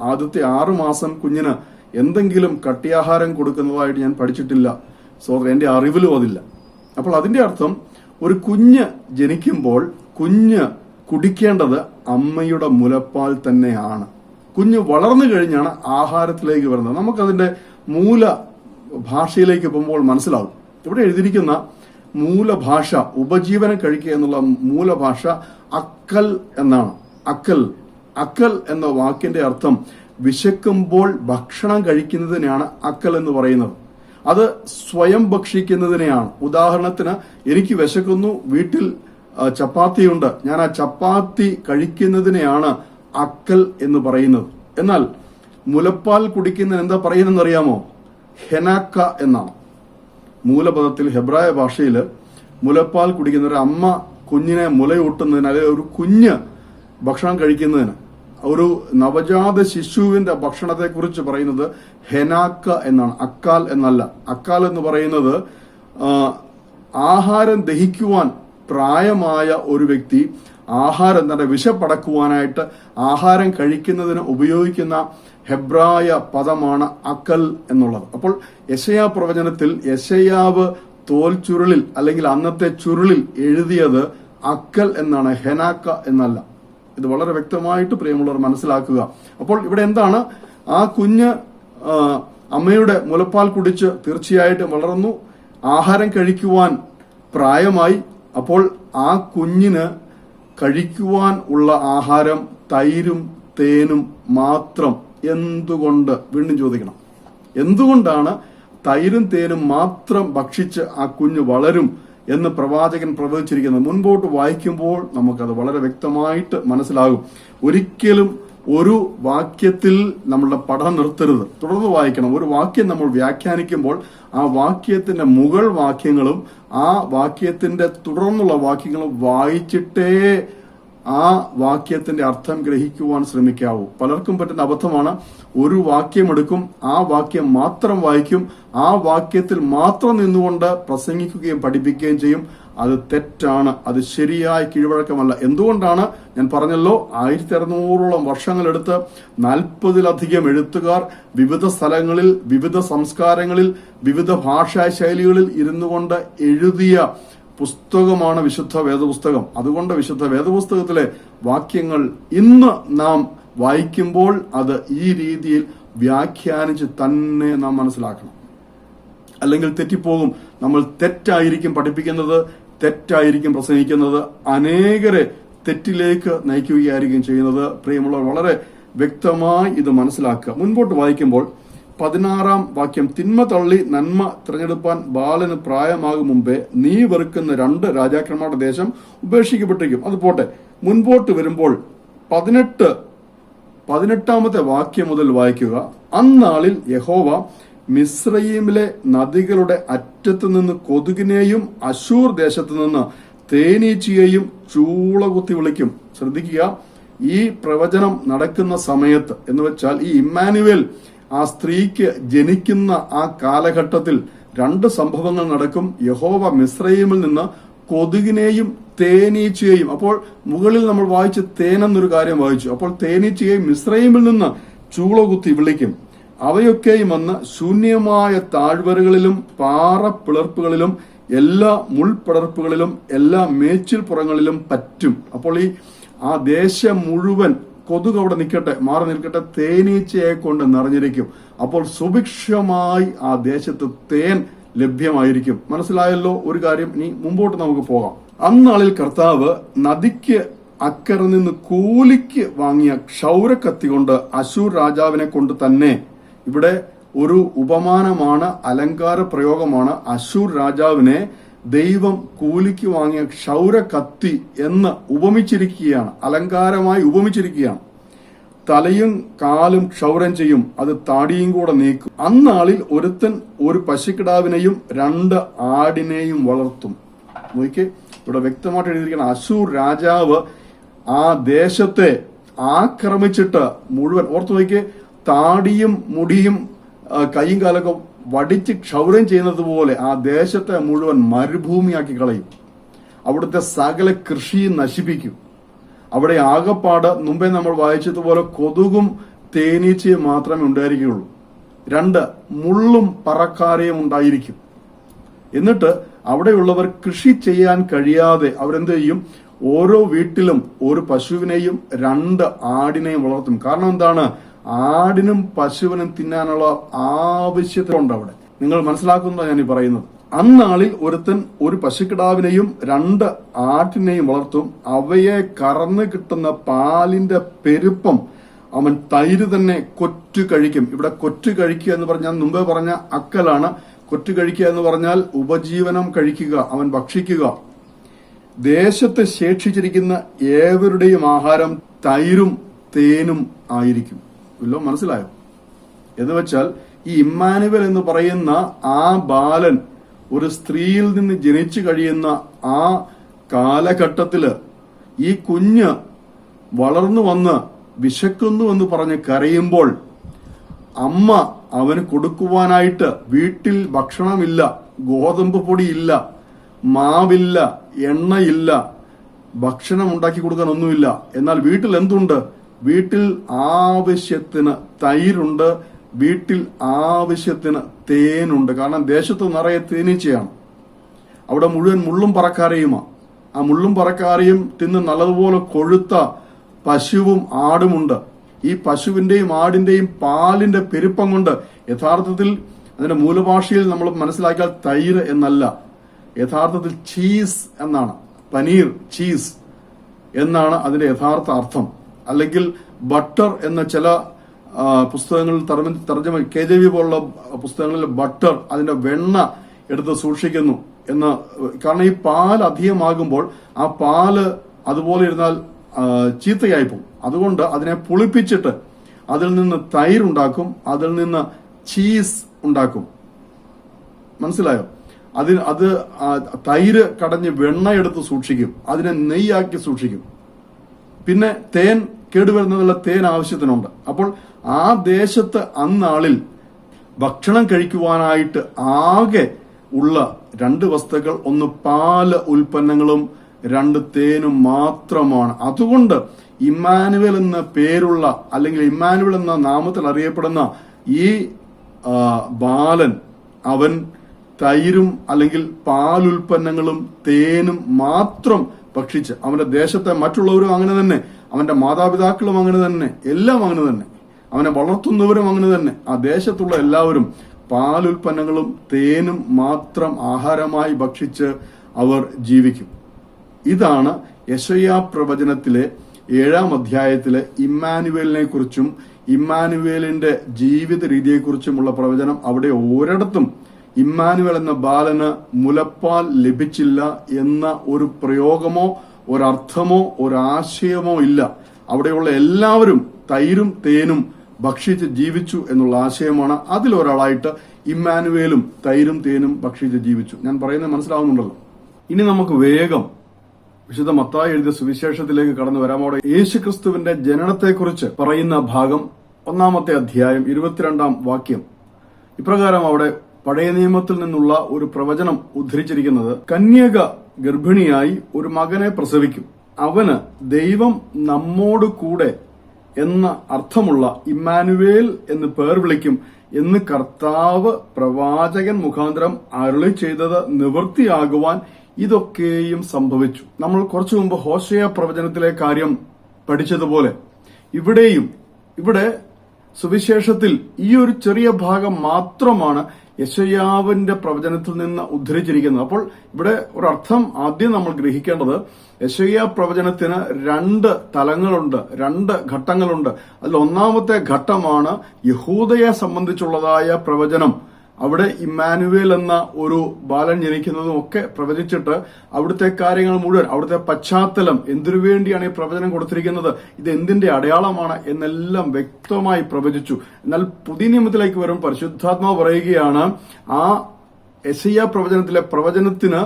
ആദ്യത്തെ 6 മാസം കുഞ്ഞിന് എന്തെങ്കിലും കട്ടിയാഹാരം കൊടുക്കുന്നതായിട്ട് ഞാൻ പഠിച്ചിട്ടില്ല. എന്റെ അറിവിലും അതില്ല. അപ്പോൾ അതിന്റെ അർത്ഥം ഒരു കുഞ്ഞ് ജനിക്കുമ്പോൾ കുഞ്ഞ് കുടിക്കേണ്ടത് അമ്മയുടെ മുലപ്പാൽ തന്നെയാണ്. കുഞ്ഞ് വളർന്നു കഴിഞ്ഞാണ് ആഹാരത്തിലേക്ക് വരുന്നത്. നമുക്കതിന്റെ മൂല ഭാഷയിലേക്ക് പോകുമ്പോൾ മനസ്സിലാവും. ഇവിടെ എഴുതിയിരിക്കുന്ന മൂലഭാഷ, ഉപജീവനം കഴിക്കുക എന്നുള്ള മൂലഭാഷ അക്കൽ എന്നാണ്. അക്കൽ എന്ന വാക്കിന്റെ അർത്ഥം വിശക്കുമ്പോൾ ഭക്ഷണം കഴിക്കുന്നതിനെയാണ് അക്കൽ എന്ന് പറയുന്നത്. അത് സ്വയം ഭക്ഷിക്കുന്നതിനെയാണ്. ഉദാഹരണത്തിന്, എനിക്ക് വിശക്കുന്നു, വീട്ടിൽ ചപ്പാത്തിയുണ്ട്, ഞാൻ ആ ചപ്പാത്തി കഴിക്കുന്നതിനെയാണ് അക്കൽ എന്ന് പറയുന്നത്. എന്നാൽ മുലപ്പാൽ കുടിക്കുന്നതിന് എന്താ പറയുന്നതെന്ന് അറിയാമോ? ഹെനാക്ക എന്നാണ്. മൂലപദത്തിൽ ഹെബ്രായ ഭാഷയിൽ മുലപ്പാൽ കുടിക്കുന്ന ഒരു അമ്മ കുഞ്ഞിനെ മുലയൂട്ടുന്നതിന്, അല്ലെങ്കിൽ ഒരു കുഞ്ഞ് ഭക്ഷണം കഴിക്കുന്നതിന്, ഒരു നവജാത ശിശുവിന്റെ ഭക്ഷണത്തെ കുറിച്ച് പറയുന്നത് ഹെനാക്ക എന്നാണ്, അക്കാൽ എന്നല്ല. അക്കാൽ എന്ന് പറയുന്നത് ആഹാരം ദഹിക്കുവാൻ പ്രായമായ ഒരു വ്യക്തി ആഹാരം തന്റെ വിശപ്പടക്കുവാനായിട്ട് ആഹാരം കഴിക്കുന്നതിന് ഉപയോഗിക്കുന്ന ഹെബ്രായ പദമാണ് അക്കൽ എന്നുള്ളത്. അപ്പോൾ യെശയ്യാ പ്രവചനത്തിൽ യെശയ്യാവ് തോൽ ചുരുളിൽ അല്ലെങ്കിൽ അന്നത്തെ ചുരുളിൽ എഴുതിയത് അക്കൽ എന്നാണ്, ഹെനാക്ക എന്നല്ല. ഇത് വളരെ വ്യക്തമായിട്ട് പ്രിയമുള്ളവർ മനസ്സിലാക്കുക. അപ്പോൾ ഇവിടെ എന്താണ്? ആ കുഞ്ഞ് അമ്മയുടെ മുലപ്പാൽ കുടിച്ച് തീർച്ചയായിട്ടും വളർന്നു, ആഹാരം കഴിക്കുവാൻ പ്രായമായി. അപ്പോൾ ആ കുഞ്ഞിന് കഴിക്കുവാൻ ഉള്ള ആഹാരം തൈരും തേനും മാത്രം. എന്തുകൊണ്ട്? വീണ്ടും ചോദിക്കണം, എന്തുകൊണ്ടാണ് തൈരും തേനും മാത്രം ഭക്ഷിച്ച് ആ കുഞ്ഞ് വളരും എന്ന് പ്രവാചകൻ പ്രവചിച്ചിരിക്കുന്നത്? മുൻപോട്ട് വായിക്കുമ്പോൾ നമുക്കത് വളരെ വ്യക്തമായിട്ട് മനസ്സിലാകും. ഒരിക്കലും ഒരു വാക്യത്തിൽ നമ്മളുടെ പഠനം നിർത്തരുത്, തുടർന്ന് വായിക്കണം. ഒരു വാക്യം നമ്മൾ വ്യാഖ്യാനിക്കുമ്പോൾ ആ വാക്യത്തിന്റെ മുകൾ വാക്യങ്ങളും ആ വാക്യത്തിന്റെ തുടർന്നുള്ള വാക്യങ്ങളും വായിച്ചിട്ടേ ആ വാക്യത്തിന്റെ അർത്ഥം ഗ്രഹിക്കുവാൻ ശ്രമിക്കാവൂ. പലർക്കും പറ്റുന്ന അബദ്ധമാണ്, ഒരു വാക്യം എടുക്കും, ആ വാക്യം മാത്രം വായിക്കും, ആ വാക്യത്തിൽ മാത്രം നിന്നുകൊണ്ട് പ്രസംഗിക്കുകയും പഠിപ്പിക്കുകയും ചെയ്യും. അത് തെറ്റാണ്, അത് ശരിയായ കീഴ്വഴക്കമല്ല. എന്തുകൊണ്ടാണ്? ഞാൻ പറഞ്ഞല്ലോ, 1600ഓളം വർഷങ്ങളെടുത്ത് 40-ലധികം എഴുത്തുകാർ വിവിധ സ്ഥലങ്ങളിൽ, വിവിധ സംസ്കാരങ്ങളിൽ, വിവിധ ഭാഷാ ശൈലികളിൽ ഇരുന്നു കൊണ്ട് എഴുതിയ പുസ്തകമാണ് വിശുദ്ധ വേദപുസ്തകം. അതുകൊണ്ട് വിശുദ്ധ വേദപുസ്തകത്തിലെ വാക്യങ്ങൾ ഇന്ന് നാം വായിക്കുമ്പോൾ അത് ഈ രീതിയിൽ വ്യാഖ്യാനിച്ച് തന്നെ നാം മനസ്സിലാക്കണം. അല്ലെങ്കിൽ തെറ്റിപ്പോകും. നമ്മൾ തെറ്റായിരിക്കും പഠിപ്പിക്കുന്നത്, തെറ്റായിരിക്കും പ്രസംഗിക്കുന്നത്, അനേകരെ തെറ്റിലേക്ക് നയിക്കുകയായിരിക്കും ചെയ്യുന്നത്. പ്രിയമുള്ളവർ, വളരെ വ്യക്തമായി ഇത് മനസ്സിലാക്കുക. മുൻപോട്ട് വായിക്കുമ്പോൾ 16-ാം വാക്യം, തിന്മ തള്ളി നന്മ തിരഞ്ഞെടുപ്പാൻ ബാലന് പ്രായമാകും മുമ്പേ നീ വെറുക്കുന്ന 2 രാജാക്കന്മാരുടെ ദേശം ഉപേക്ഷിക്കപ്പെട്ടിരിക്കും. അത് പോട്ടെ, മുൻപോട്ട് വരുമ്പോൾ 18-ാമത്തെ വാക്യം മുതൽ വായിക്കുക. അന്നാളിൽ യഹോവ മിസ്രയീമിലെ നദികളുടെ അറ്റത്ത് നിന്ന് കൊതുകിനെയും അശൂർ ദേശത്ത് നിന്ന് തേനീച്ചയെയും ചൂളകുത്തി വിളിക്കും. ശ്രദ്ധിക്കുക, ഈ പ്രവചനം നടക്കുന്ന സമയത്ത് എന്ന് വെച്ചാൽ ഈ ഇമ്മാനുവേൽ ആ സ്ത്രീക്ക് ജനിക്കുന്ന ആ കാലഘട്ടത്തിൽ 2 സംഭവങ്ങൾ നടക്കും. യഹോവ മിസ്രയീമിൽ നിന്ന് കൊതുകിനെയും തേനീച്ചയെയും, അപ്പോൾ മുകളിൽ നമ്മൾ വായിച്ച് തേനെന്നൊരു കാര്യം വായിച്ചു. അപ്പോൾ തേനീച്ചയെയും മിസ്രയീമിൽ നിന്ന് ചൂളകുത്തി വിളിക്കും. അവയൊക്കെയും വന്ന് ശൂന്യമായ താഴ്വരകളിലും പാറപ്പിളർപ്പുകളിലും എല്ലാ മുൾപടർപ്പുകളിലും എല്ലാ മേച്ചിൽ പുറങ്ങളിലും പറ്റും. അപ്പോൾ ആ ദേശം മുഴുവൻ കൊതുക് അവിടെ നിൽക്കട്ടെ, മാറി നിൽക്കട്ടെ, തേനീച്ചയെ കൊണ്ട് നിറഞ്ഞിരിക്കും. അപ്പോൾ സുഭിക്ഷമായി ആ ദേശത്ത് തേൻ ലഭ്യമായിരിക്കും. മനസ്സിലായല്ലോ ഒരു കാര്യം. ഇനി മുമ്പോട്ട് നമുക്ക് പോകാം. അന്നാളിൽ കർത്താവ് നദിക്ക് അക്കരെ നിന്ന് കൂലിക്ക് വാങ്ങിയ ക്ഷൗരക്കത്തി കൊണ്ട് അശൂർ രാജാവിനെ കൊണ്ട് തന്നെ, ഇവിടെ ഒരു ഉപമാനമാണ്, അലങ്കാര പ്രയോഗമാണ്. അശൂർ രാജാവിനെ ദൈവം കൂലിക്ക് വാങ്ങിയ ക്ഷൗരക്കത്തി എന്ന് ഉപമിച്ചിരിക്കുകയാണ്, അലങ്കാരമായി ഉപമിച്ചിരിക്കുകയാണ്. തലയും കാലും ക്ഷൗരം ചെയ്യും, അത് താടിയും കൂടെ നീക്കും. അന്നാളിൽ ഒരുത്തൻ ഒരു പശുക്കിടാവിനെയും 2 ആടിനെയും വളർത്തും. നോക്കിയേ, ഇവിടെ വ്യക്തമായിട്ട് എഴുതിയിരിക്കണം, അശൂർ രാജാവ് ആ ദേശത്തെ ആക്രമിച്ചിട്ട് മുഴുവൻ, ഓർത്തു നോക്കിയേ, താടിയും മുടിയും കൈയും കാലൊക്കെ വടിച്ച് ക്ഷൗരം ചെയ്യുന്നത് പോലെ ആ ദേശത്തെ മുഴുവൻ മരുഭൂമിയാക്കി കളയും. അവിടുത്തെ സകല കൃഷിയും നശിപ്പിക്കും. അവിടെ ആകപ്പാട് മുമ്പേ നമ്മൾ വായിച്ചതുപോലെ കൊതുകും തേനീച്ചയും മാത്രമേ ഉണ്ടായിരിക്കുകയുള്ളൂ. 2 മുള്ളും പറക്കാരയും ഉണ്ടായിരിക്കും. എന്നിട്ട് അവിടെയുള്ളവർ കൃഷി ചെയ്യാൻ കഴിയാതെ അവരെന്ത് ചെയ്യും? ഓരോ വീട്ടിലും ഒരു പശുവിനെയും 2 ആടിനെയും വളർത്തും. കാരണം എന്താണ്? ആടിനും പശുവിനും തിന്നാനുള്ള ആവശ്യത്തിലുണ്ട് അവിടെ. നിങ്ങൾ മനസ്സിലാക്കുന്നതാണ് ഞാൻ ഈ പറയുന്നത്. അന്നാളിൽ ഒരുത്തൻ ഒരു പശുക്കിടാവിനെയും 2 ആട്ടിനെയും വളർത്തും. അവയെ കറന്ന് കിട്ടുന്ന പാലിന്റെ പെരുപ്പം അവൻ തൈര് തന്നെ കൊറ്റു കഴിക്കും. ഇവിടെ കൊറ്റു കഴിക്കുക എന്ന് പറഞ്ഞാൽ മുമ്പേ പറഞ്ഞ അക്കലാണ്. കൊറ്റു കഴിക്കുക എന്ന് പറഞ്ഞാൽ ഉപജീവനം കഴിക്കുക, അവൻ ഭക്ഷിക്കുക. ദേശത്ത് ശേഷിച്ചിരിക്കുന്ന ഏവരുടെയും ആഹാരം തൈരും തേനും ആയിരിക്കും. ഇല്ലോ, മനസ്സിലായോ? എന്ന് വെച്ചാൽ ഈ ഇമ്മാനുവേൽ എന്ന് പറയുന്ന ആ ബാലൻ ഒരു സ്ത്രീയിൽ നിന്ന് ജനിച്ചു കഴിയുന്ന ആ കാലഘട്ടത്തില് ഈ കുഞ്ഞ് വളർന്നു വന്ന് വിശക്കുന്നു എന്ന് പറഞ്ഞ് കരയുമ്പോൾ അമ്മ അവന് കൊടുക്കുവാനായിട്ട് വീട്ടിൽ ഭക്ഷണമില്ല, ഗോതമ്പ് പൊടിയില്ല, മാവില്ല, എണ്ണയില്ല, ഭക്ഷണം ഉണ്ടാക്കി കൊടുക്കാൻ ഒന്നുമില്ല. എന്നാൽ വീട്ടിൽ എന്തുണ്ട്? വീട്ടിൽ ആവശ്യത്തിന് തൈരുണ്ട്, വീട്ടിൽ ആവശ്യത്തിന് തേനുണ്ട്. കാരണം ദേശത്ത് നിറയെ തേനീച്ചയാണ്. അവിടെ മുഴുവൻ മുള്ളും പറക്കാരയുമാണ്. ആ മുള്ളും പറക്കാരയും തിന്ന് നല്ലതുപോലെ കൊഴുത്ത പശുവും ആടുമുണ്ട്. ഈ പശുവിന്റെയും ആടിന്റെയും പാലിന്റെ പെരുപ്പം കൊണ്ട് യഥാർത്ഥത്തിൽ അതിന്റെ മൂലഭാഷയിൽ നമ്മൾ മനസ്സിലാക്കിയാൽ തൈര് എന്നല്ല, യഥാർത്ഥത്തിൽ ചീസ് എന്നാണ്. പനീർ, ചീസ് എന്നാണ് അതിന്റെ യഥാർത്ഥ അർത്ഥം. അല്ലെങ്കിൽ ബട്ടർ എന്ന ചില പുസ്തകങ്ങളിൽ തർജ്ജമ KJV പോലുള്ള പുസ്തകങ്ങളിൽ ബട്ടർ, അതിന്റെ വെണ്ണ എടുത്ത് സൂക്ഷിക്കുന്നു എന്ന്. കാരണം ഈ പാൽ അധികമാകുമ്പോൾ ആ പാല് അതുപോലെ ഇരുന്നാൽ ചീത്തയായി പോകും. അതുകൊണ്ട് അതിനെ പുളിപ്പിച്ചിട്ട് അതിൽ നിന്ന് തൈരുണ്ടാക്കും, അതിൽ നിന്ന് ചീസ് ഉണ്ടാക്കും. മനസ്സിലായോ? അത് തൈര് കടഞ്ഞ് വെണ്ണ എടുത്ത് സൂക്ഷിക്കും, അതിനെ നെയ്യാക്കി സൂക്ഷിക്കും. പിന്നെ തേൻ, കേടുവരുന്നതുള്ള തേൻ ആവശ്യത്തിനുണ്ട്. അപ്പോൾ ആ ദേശത്ത് അന്നാളിൽ ഭക്ഷണം കഴിക്കുവാനായിട്ട് ആകെ ഉള്ള 2 വസ്തുക്കൾ, ഒന്ന് പാല് ഉൽപ്പന്നങ്ങളും 2 തേനും മാത്രമാണ്. അതുകൊണ്ട് ഇമ്മാനുവേൽ എന്ന പേരുള്ള അല്ലെങ്കിൽ ഇമ്മാനുവേൽ എന്ന നാമത്തിൽ അറിയപ്പെടുന്ന ഈ ബാലൻ അവൻ തൈരും അല്ലെങ്കിൽ പാലുൽപ്പന്നങ്ങളും തേനും മാത്രം ഭക്ഷിച്ച്, അവന്റെ ദേശത്തെ മറ്റുള്ളവരും അങ്ങനെ തന്നെ, അവന്റെ മാതാപിതാക്കളും അങ്ങനെ തന്നെ, എല്ലാം അങ്ങനെ തന്നെ, അവനെ വളർത്തുന്നവരും അങ്ങനെ തന്നെ, ആ ദേശത്തുള്ള എല്ലാവരും പാലുൽപ്പന്നങ്ങളും തേനും മാത്രം ആഹാരമായി ഭക്ഷിച്ച് അവർ ജീവിക്കും. ഇതാണ് യെശയ്യാ പ്രവചനത്തിലെ 7-ാം അധ്യായത്തിലെ ഇമ്മാനുവേലിനെ കുറിച്ചും ഇമ്മാനുവേലിന്റെ ജീവിത രീതിയെക്കുറിച്ചുമുള്ള പ്രവചനം. അവിടെ ഒരിടത്തും ഇമ്മാനുവേൽ എന്ന ബാലന് മുലപ്പാൽ ലഭിച്ചില്ല എന്ന ഒരു പ്രയോഗമോ ഒരർത്ഥമോ ഒരാശയമോ ഇല്ല. അവിടെയുള്ള എല്ലാവരും തൈരും തേനും ഭക്ഷിച്ച് ജീവിച്ചു എന്നുള്ള ആശയമാണ്. അതിലൊരാളായിട്ട് ഇമ്മാനുവേലും തൈരും തേനും ഭക്ഷിച്ച് ജീവിച്ചു. ഞാൻ പറയുന്നത് മനസ്സിലാവുന്നുണ്ടല്ലോ. ഇനി നമുക്ക് വേഗം വിശുദ്ധ മത്തായി എഴുതിയ സുവിശേഷത്തിലേക്ക് കടന്നു വരാം. അവിടെ യേശുക്രിസ്തുവിന്റെ ജനനത്തെക്കുറിച്ച് പറയുന്ന ഭാഗം 1-ാമത്തെ അധ്യായം 22-ാം വാക്യം. ഇപ്രകാരം അവിടെ പഴയ നിയമത്തിൽ നിന്നുള്ള ഒരു പ്രവചനം ഉദ്ധരിച്ചിരിക്കുന്നത്, കന്യക ഗർഭിണിയായി ഒരു മകനെ പ്രസവിക്കും, അവന് ദൈവം നമ്മോട് കൂടെ എന്ന അർത്ഥമുള്ള ഇമ്മാനുവേൽ എന്ന് പേർ വിളിക്കും എന്ന് കർത്താവ് പ്രവാചകൻ മുഖാന്തരം അരുളി ചെയ്തത് നിവൃത്തിയാകുവാൻ ഇതൊക്കെയും സംഭവിച്ചു. നമ്മൾ കുറച്ചു മുമ്പ് ഹോശേയ പ്രവചനത്തിലെ കാര്യം പഠിച്ചതുപോലെ ഇവിടെ സുവിശേഷത്തിൽ ഈ ഒരു ചെറിയ ഭാഗം മാത്രമാണ് യെശയ്യാവിന്റെ പ്രവചനത്തിൽ നിന്ന് ഉദ്ധരിച്ചിരിക്കുന്നത്. അപ്പോൾ ഇവിടെ ഒരർത്ഥം ആദ്യം നമ്മൾ ഗ്രഹിക്കേണ്ടത്, യെശയ്യാ പ്രവചനത്തിന് 2 തലങ്ങളുണ്ട്, 2 ഘട്ടങ്ങളുണ്ട്. അതിൽ 1-ാമത്തെ ഘട്ടമാണ് യഹൂദയെ സംബന്ധിച്ചുള്ളതായ പ്രവചനം. അവിടെ ഇമ്മാനുവേൽ എന്ന ഒരു ബാലൻ ജനിക്കുന്നതും ഒക്കെ പ്രവചിച്ചിട്ട് അവിടുത്തെ കാര്യങ്ങൾ മുഴുവൻ, അവിടുത്തെ പശ്ചാത്തലം, എന്തിനു വേണ്ടിയാണ് ഈ പ്രവചനം കൊടുത്തിരിക്കുന്നത്, ഇത് എന്തിന്റെ അടയാളമാണ് എന്നെല്ലാം വ്യക്തമായി പ്രവചിച്ചു. എന്നാൽ പുതിയ നിയമത്തിലേക്ക് വരും പരിശുദ്ധാത്മാവ് പറയുകയാണ്, ആ യെശയ്യാ പ്രവചനത്തിലെ പ്രവചനത്തിന്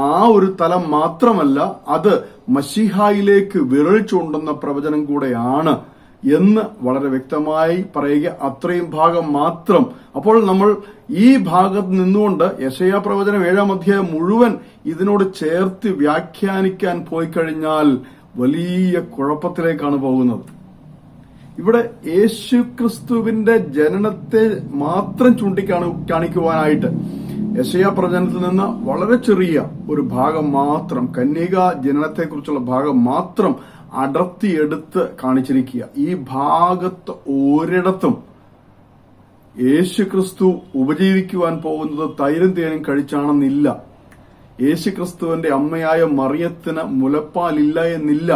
ആ ഒരു തലം മാത്രമല്ല, അത് മശീഹായിലേക്ക് വിരൽ ചൂണ്ടുന്ന പ്രവചനം കൂടെയാണ് എന്ന് വളരെ വ്യക്തമായി പറയുക. അത്രയും ഭാഗം മാത്രം. അപ്പോൾ നമ്മൾ ഈ ഭാഗത്ത് നിന്നുകൊണ്ട് യെശയ്യാ പ്രവചനം 7-ാം അധ്യായം മുഴുവൻ ഇതിനോട് ചേർത്ത് വ്യാഖ്യാനിക്കാൻ പോയി കഴിഞ്ഞാൽ വലിയ കുഴപ്പത്തിലേക്കാണ് പോകുന്നത്. ഇവിടെ യേശുക്രിസ്തുവിന്റെ ജനനത്തെ മാത്രം ചൂണ്ടിക്കാണിക്കുവാനായിട്ട് യെശയ്യാ പ്രവചനത്തിൽ നിന്ന് വളരെ ചെറിയ ഒരു ഭാഗം മാത്രം, കന്യക ജനനത്തെക്കുറിച്ചുള്ള ഭാഗം മാത്രം അടർത്തിയെടുത്ത് കാണിച്ചിരിക്കുക. ഈ ഭാഗത്ത് ഒരിടത്തും യേശുക്രിസ്തു ഉപജീവിക്കുവാൻ പോകുന്നത് തൈരും തേനും കഴിച്ചാണെന്നില്ല. യേശുക്രിസ്തുവിന്റെ അമ്മയായ മറിയത്തിന് മുലപ്പാലില്ല എന്നില്ല.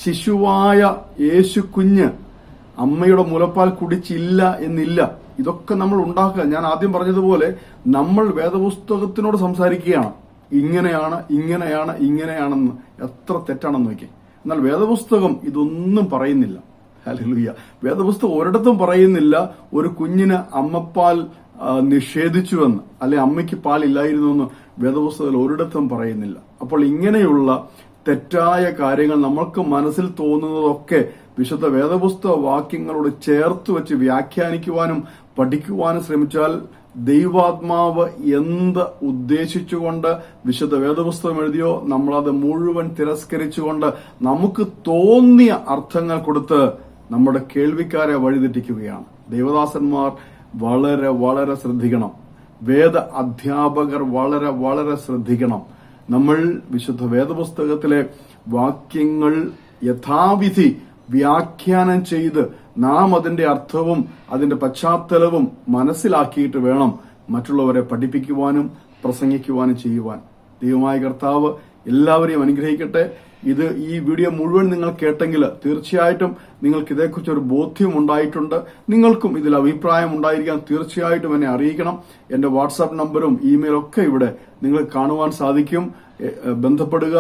ശിശുവായ യേശു കുഞ്ഞ് അമ്മയുടെ മുലപ്പാൽ കുടിച്ചില്ല എന്നില്ല. ഇതൊക്കെ നമ്മൾ ഉണ്ടാക്കുക. ഞാൻ ആദ്യം പറഞ്ഞതുപോലെ നമ്മൾ വേദപുസ്തകത്തിനോട് സംസാരിക്കുകയാണ്. ഇങ്ങനെയാണെന്ന്. എത്ര തെറ്റാണെന്ന് നോക്കി. എന്നാൽ വേദപുസ്തകം ഇതൊന്നും പറയുന്നില്ല. ഹല്ലേലൂയ. വേദപുസ്തകം ഒരിടത്തും പറയുന്നില്ല ഒരു കുഞ്ഞിന് അമ്മപ്പാൽ നിഷേധിച്ചുവെന്ന്, അല്ലെ അമ്മയ്ക്ക് പാലില്ലായിരുന്നുവെന്ന് വേദപുസ്തകത്തിൽ ഒരിടത്തും പറയുന്നില്ല. അപ്പോൾ ഇങ്ങനെയുള്ള തെറ്റായ കാര്യങ്ങൾ നമ്മൾക്ക് മനസ്സിൽ തോന്നുന്നതൊക്കെ വിശുദ്ധ വേദപുസ്തക വാക്യങ്ങളോട് ചേർത്ത് വെച്ച് വ്യാഖ്യാനിക്കുവാനും പഠിക്കുവാനും ശ്രമിച്ചാൽ ദൈവാത്മാവ് എന്ത് ഉദ്ദേശിച്ചുകൊണ്ട് വിശുദ്ധ വേദപുസ്തകം എഴുതിയോ നമ്മളത് മുഴുവൻ തിരസ്കരിച്ചുകൊണ്ട് നമുക്ക് തോന്നിയ അർത്ഥങ്ങൾ കൊടുത്ത് നമ്മുടെ കേൾവിക്കാരെ വഴിതെറ്റിക്കുകയാണ്. ദൈവദാസന്മാർ വളരെ വളരെ ശ്രദ്ധിക്കണം. വേദ അധ്യാപകർ വളരെ വളരെ ശ്രദ്ധിക്കണം. നമ്മൾ വിശുദ്ധ വേദപുസ്തകത്തിലെ വാക്യങ്ങൾ യഥാവിധി വ്യാഖ്യാനം ചെയ്ത് നാം അതിന്റെ അർത്ഥവും അതിന്റെ പശ്ചാത്തലവും മനസ്സിലാക്കിയിട്ട് വേണം മറ്റുള്ളവരെ പഠിപ്പിക്കുവാനും പ്രസംഗിക്കുവാനും ചെയ്യുവാൻ. ദൈവമായ കർത്താവ് എല്ലാവരെയും അനുഗ്രഹിക്കട്ടെ. ഈ വീഡിയോ മുഴുവൻ നിങ്ങൾ കേട്ടെങ്കിൽ തീർച്ചയായിട്ടും നിങ്ങൾക്ക് ഇതേക്കുറിച്ച് ഒരു ബോധ്യം ഉണ്ടായിട്ടുണ്ട്. നിങ്ങൾക്കും ഇതിൽ അഭിപ്രായം ഉണ്ടായിരിക്കാൻ തീർച്ചയായിട്ടും എന്നെ അറിയിക്കണം. എന്റെ വാട്സാപ്പ് നമ്പറും ഇമെയിലും ഒക്കെ ഇവിടെ നിങ്ങൾക്ക് കാണുവാൻ സാധിക്കും. ബന്ധപ്പെടുക.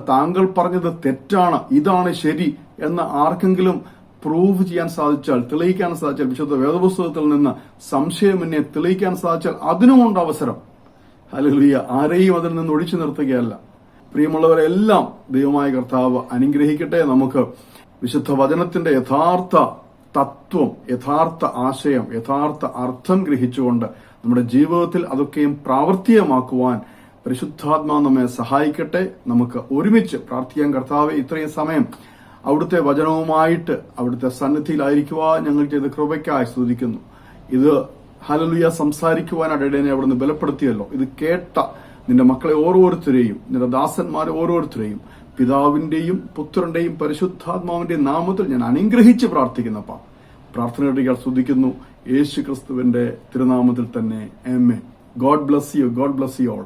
താങ്കൾ പറഞ്ഞത് തെറ്റാണ്, ഇതാണ് ശരി എന്ന് ആർക്കെങ്കിലും പ്രൂവ് ചെയ്യാൻ സാധിച്ചാൽ, തെളിയിക്കാൻ സാധിച്ചാൽ, വിശുദ്ധ വേദപുസ്തകത്തിൽ നിന്ന് സംശയം എന്നെ തെളിയിക്കാൻ സാധിച്ചാൽ അതിനുമുണ്ട് അവസരം. ഹല്ലേലൂയ. ആരെയും അതിൽ നിന്ന് ഒഴിച്ചു നിർത്തുകയല്ല. പ്രിയമുള്ളവരെല്ലാം ദൈവമായ കർത്താവ് അനുഗ്രഹിക്കട്ടെ. നമുക്ക് വിശുദ്ധ വചനത്തിന്റെ യഥാർത്ഥ തത്വം, യഥാർത്ഥ ആശയം, യഥാർത്ഥ അർത്ഥം ഗ്രഹിച്ചുകൊണ്ട് നമ്മുടെ ജീവിതത്തിൽ അതൊക്കെയും പ്രാവർത്തികമാക്കുവാൻ പരിശുദ്ധാത്മാ നമ്മെ സഹായിക്കട്ടെ. നമുക്ക് ഒരുമിച്ച് പ്രാർത്ഥിക്കാൻ. കർത്താവെ, ഇത്രയും സമയം അവിടുത്തെ വചനവുമായിട്ട് അവിടുത്തെ സന്നിധിയിലായിരിക്കുവാൻ ഞങ്ങൾ ചെയ്ത കൃപയ്ക്കായി സ്തുതിക്കുന്നു. ഇത് ഹല്ലേലൂയ സംസാരിക്കുവാൻ ഇടയനെ അവിടുന്ന് ബലപ്പെടുത്തിയല്ലോ. ഇത് കേട്ട നിന്റെ മക്കളെ ഓരോരുത്തരെയും, നിന്റെ ദാസന്മാരെ ഓരോരുത്തരെയും പിതാവിന്റെയും പുത്രന്റെയും പരിശുദ്ധാത്മാവിന്റെയും നാമത്തിൽ ഞാൻ അനുഗ്രഹിച്ച് പ്രാർത്ഥിക്കുന്നപ്പ. പ്രാർത്ഥനയോടെ സ്തുതിക്കുന്നു യേശു ക്രിസ്തുവിന്റെ തിരുനാമത്തിൽ തന്നെ. ആമേൻ. God bless you. God bless you all.